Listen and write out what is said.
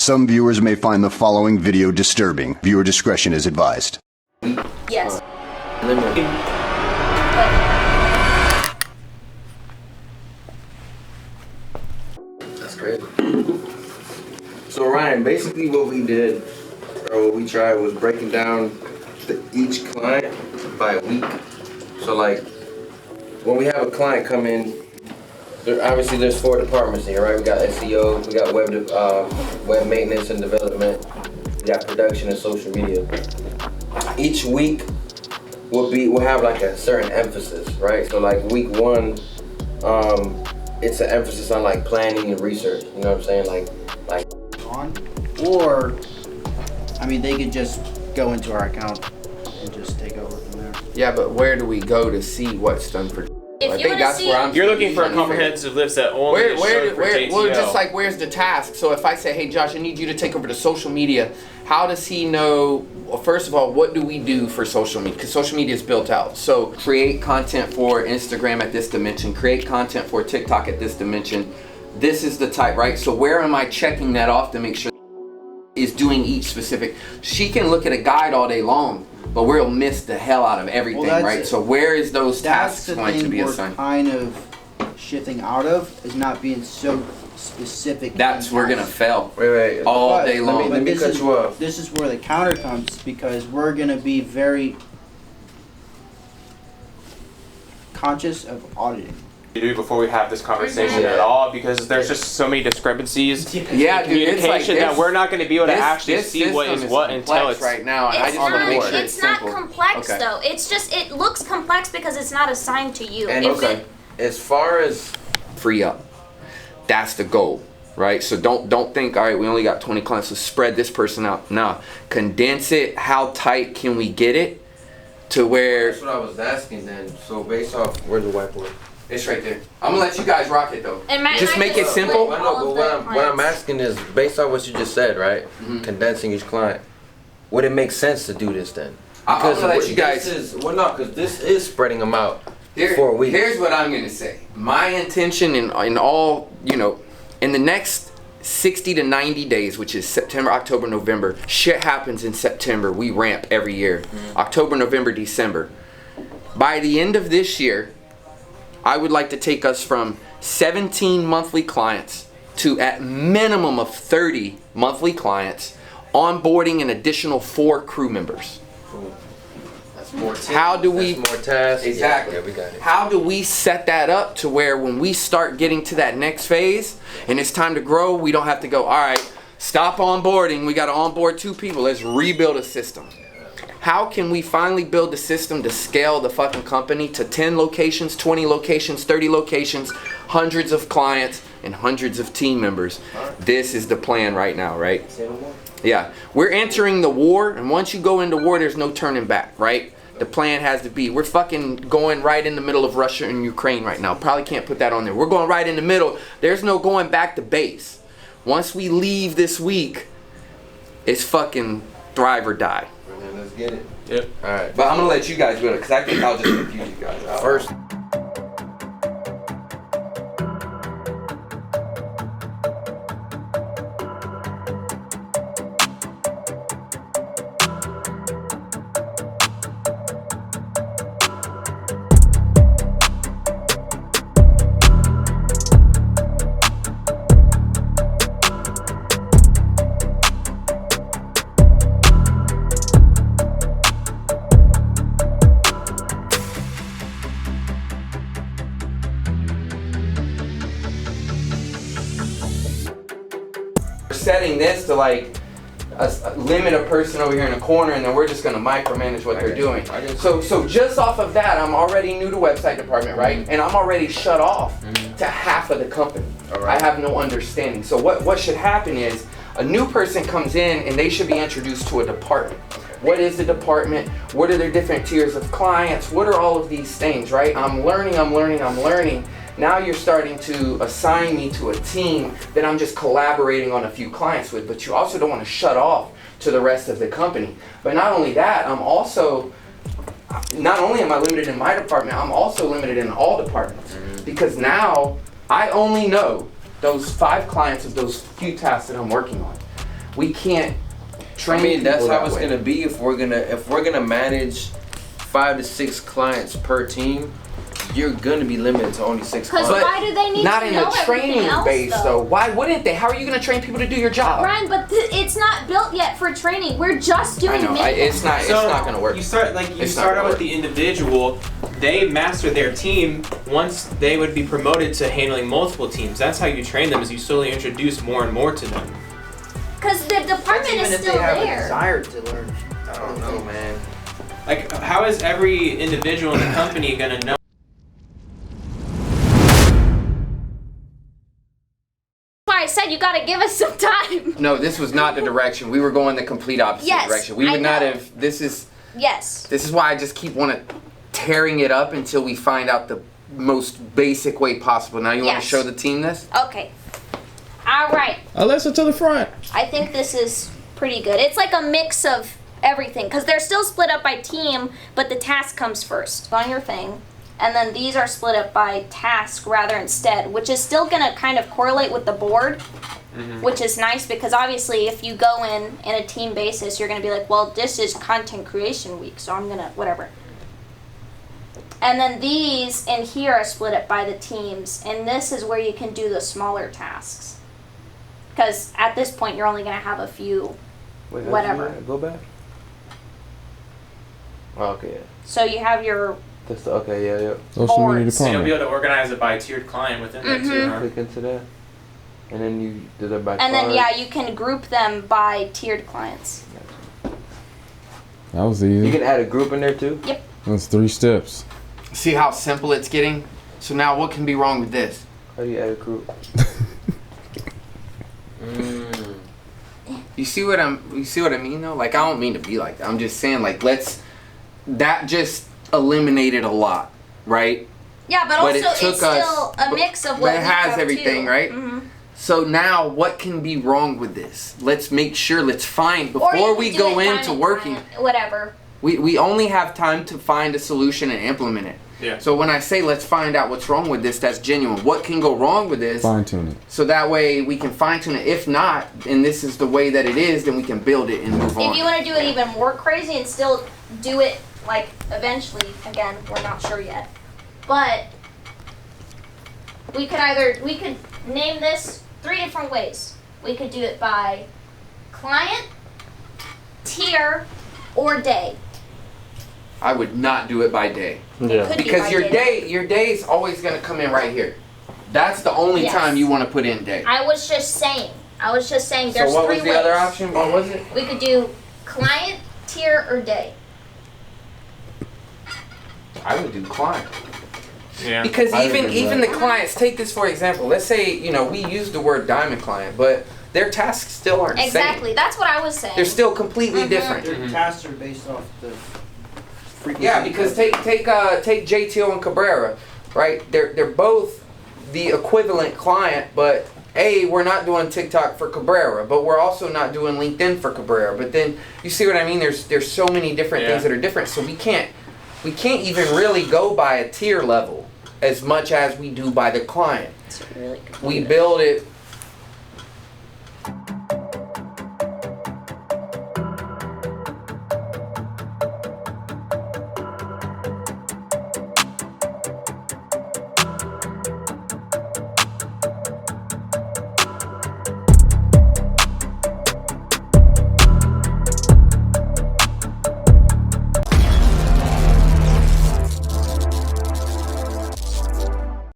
Some viewers may find the following video disturbing. Viewer discretion is advised. Yes. That's great. So Ryan, basically what we did, or what we tried, was breaking down each client by week. So like, when we have a client come in, obviously there's 4 departments here, right? We got SEO, we got web maintenance and development, we got production and social media. Each week we'll have like a certain emphasis, right? So like week 1, it's an emphasis on like planning and research. You know what I'm saying? Like on, or I mean, they could just go into our account and just take over from there. Yeah, but where do we go to see what's done for? If you want to see, you're looking for a comprehensive list that only is shown for JTL. Well, just like where's the task? So if I say, hey Josh, I need you to take over the social media, how does he know? Well, first of all, what do we do for social media? Because social media is built out. So create content for Instagram at this dimension, create content for TikTok at this dimension. This is the type, right? So where am I checking that off to make sure is doing each specific? She can look at a guide all day long, but we'll miss the hell out of everything, right? So where is those tasks going to be assigned? Kind of shifting out of is not being so specific. That's we're gonna fail. Wait. All day long. Let me cut you off. This is where the counter comes, because we're gonna be very conscious of auditing. Do before we have this conversation at all, because there's just so many discrepancies in communication that we're not going to be able to actually see what is what until it's right now. And it's I just want to make sure it's not complex though. It's just, it looks complex because it's not assigned to you. And as far as free up, that's the goal, right? So don't think, all right, we only got 20 clients, so spread this person out. No, condense it. How tight can we get it to where? That's what I was asking then. So based off, where's the whiteboard? It's right there. I'm gonna let you guys rock it though. Just make it simple. But what I'm asking is, based on what you just said, right? Condensing each client. Would it make sense to do this then? I'm gonna let you guys. Because this is spreading them out for a week. Here's what I'm gonna say. My intention in all, in the next 60 to 90 days, which is September, October, November, shit happens in September. We ramp every year. October, November, December. By the end of this year, I would like to take us from 17 monthly clients to at minimum of 30 monthly clients, onboarding an additional 4 crew members. That's more tasks. How do we? That's more tasks. Exactly. Yeah, we got it. How do we set that up to where when we start getting to that next phase and it's time to grow, we don't have to go, all right, stop onboarding. We got to onboard 2 people. Let's rebuild a system. How can we finally build a system to scale the fucking company to 10 locations, 20 locations, 30 locations, hundreds of clients, and hundreds of team members? This is the plan right now, right? Yeah. We're entering the war, and once you go into war, there's no turning back, right? The plan has to be, we're fucking going right in the middle of Russia and Ukraine right now. Probably can't put that on there. We're going right in the middle. There's no going back to base. Once we leave this week, it's fucking thrive or die. Let's get it. Yep. All right. But I'm gonna let you guys build it because I think I'll just confuse you guys. First. Setting this to like limit a person over here in a corner, and then we're just gonna micromanage what they're doing. So just off of that, I'm already new to website department, right? And I'm already shut off to half of the company. I have no understanding. So what should happen is a new person comes in and they should be introduced to a department. What is the department? What are their different tiers of clients? What are all of these things, right? I'm learning. Now you're starting to assign me to a team that I'm just collaborating on a few clients with, but you also don't want to shut off to the rest of the company. But not only that, not only am I limited in my department, I'm also limited in all departments. Because now I only know those 5 clients of those few tasks that I'm working on. we can't train. I mean, that's people how that it's way. gonna be if we're gonna manage 5 to 6 clients per team. You're gonna be limited to only 6 Because clients. why do they need Not to in know a training everything else, base though? though. Why wouldn't they? How are you gonna train people to do your job? Ryan, but it's not built yet for training. We're just doing I know. maintenance. It's not gonna work. You start It's not gonna out with work. the individual. They master their team. Once they would be promoted to handling multiple teams. That's how you train them. Is you slowly introduce more and more to them. Because the department Even is if still they have a there. desire to learn. I don't know, man. Like, how is every individual in the company gonna know? Why I said you gotta give us some time. No, this was not the direction. We were going the complete opposite Yes, direction. We I would not know. have. This is Yes. why I just keep tearing it up until we find out the most basic way possible. Now you want Yes. to show the team this? Okay. All right. Alyssa to the front. I think this is pretty good. It's like a mix of everything because they're still split up by team, but the task comes first on your thing. And then these are split up by task rather instead, which is still going to kind of correlate with the board, which is nice because obviously if you go in a team basis, you're going to be like, well, this is content creation week, so I'm going to, whatever. And then these in here are split up by the teams, and this is where you can do the smaller tasks. Because at this point, you're only going to have a few, Wait, whatever. Go back. Oh, okay, yeah. So you have your, That's okay, yeah. Social media Boards. So you'll be department. able to organize it by tiered client within there too. Huh? Click into that, and then you did it by. and then card. yeah, you can group them by tiered clients. That was You easy. can add a group in there too. That's 3 steps. See how simple it's getting? So now what can be wrong with this? How do you add a group? You see what I mean though? Like I don't mean to be like that. I'm just saying like that just eliminated a lot, right? Yeah, but But also it took it's still us- a mix of but what it we has have everything, too. right? Mhm. So now what can be wrong with this? Let's make sure, let's find Or before you we can do go it into diamond working. client, whatever. We only have time to find a solution and implement it. Yeah. So when I say let's find out what's wrong with this, that's genuine. What can go wrong with this? Fine tune it. So that way we can fine tune it. If not, and this is the way that it is, then we can build it and move on. If you want to do it even more crazy and still do it like eventually, again, we're not sure yet. But we could name this 3 different ways. We could do it by client, tier, or day. I would not do it by day. It could be Because by your day is always gonna come in right here. That's the only Yes. time you want to put in day. I was just saying there's So 3 what ways. was the other option? What was it? We could do client, tier, or day. I would do client. Yeah. Because I would even do the that. clients, take this for example. Let's say, we use the word diamond client, but their tasks still aren't the same. Exactly. That's what I was saying. They're still completely different. Their tasks are based off the frequency. Yeah, because take JTO and Cabrera, right? They're both the equivalent client, but we're not doing TikTok for Cabrera, but we're also not doing LinkedIn for Cabrera. But then you see what I mean? There's so many different things that are different, so we can't even really go by a tier level as much as we do by the client. It's really We complicated. build it